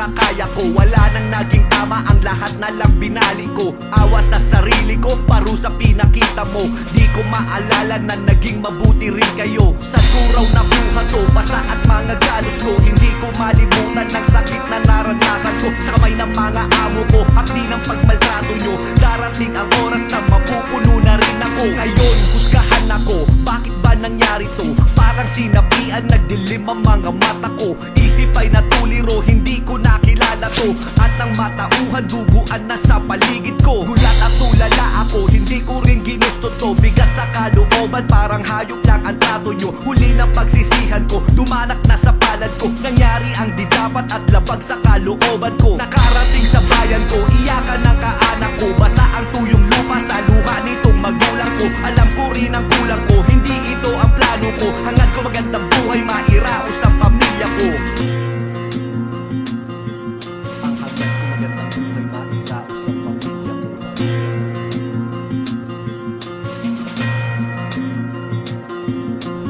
makakaya ko. Wala nang naging tama, ang lahat na lang binali ko. Awa sa sarili ko, parusa pinakita mo. Di ko maalala na naging mabuti rin kayo. Sa turaw na buha to, basa at mga galos ko. Hindi ko malimutan ng sakit na naranasan ko sa kamay ng mga amo ko, hapdi ng pagmaltrato nyo. Darating ang oras na mapupuno na rin ako. Ngayon, husgahan ako, bakit ba nangyari to? Parang sinapian, nagdilim ang mga mata ko. Isip ay natuliro, hindi ko nakilala to. At ang matauhan, duguan na sa paligid ko. Gulat at tulala ako, hindi ko rin ginusto to. Bigat sa kalooban, parang hayop lang ang trato nyo. Huli ng pagsisihan ko, dumanak na sa palad ko. Nangyari ang di dapat at labag sa kalooban ko. Nakarating sa bayan ko, iyakan ng kaanak ko. Basa ang tuyong lupa sa luha nitong magulang ko. Alam ko rin ang kulang ko, hindi ito ang plano ko. Hangad ko magandang buhay, mairaos sa pamilya ko. Ang hangad ko magandang buhay, mairaos sa pamilya ko.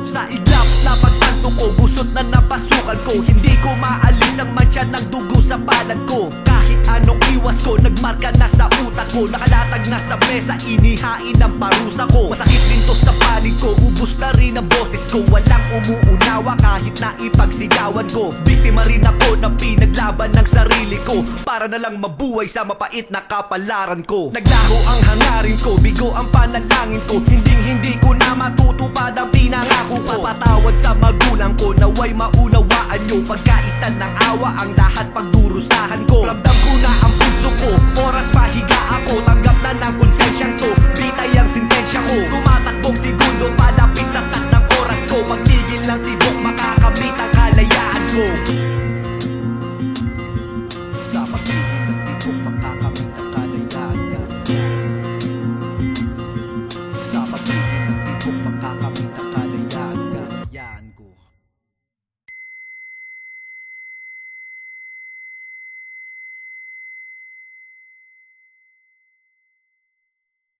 Sa iglap na pagtanto ko, gusot na napasukan ko. Hindi ko maalis ang mantsa ng dugo sa palad ko. Kahit anong iwas ko, nagmarka na sa utak ko. Nakalatag na sa mesa, inihain ang parusa ko. Masakit din to sa panig ko, ubus na rin ang boses ko. Walang umuunawa kahit na ipagsigawan ko. Biktima rin ako ng pinaglaban ng sarili ko, para na lang mabuhay sa mapait na kapalaran ko. Naglaho ang hangarin ko, bigo ang panalangin ko. Hindi ko na matutupad ang pinangako ko. Papatawad sa magulang ko, naway maunawaan nyo. Pagkaitan ng awa ang lahat pagdurusahan ko. Ramdam ko na ang puso ko, oras pahiga ako. Tanggap na ng konsensyang to, bitay ang sintensya ko. Tumatakbong segundo, pala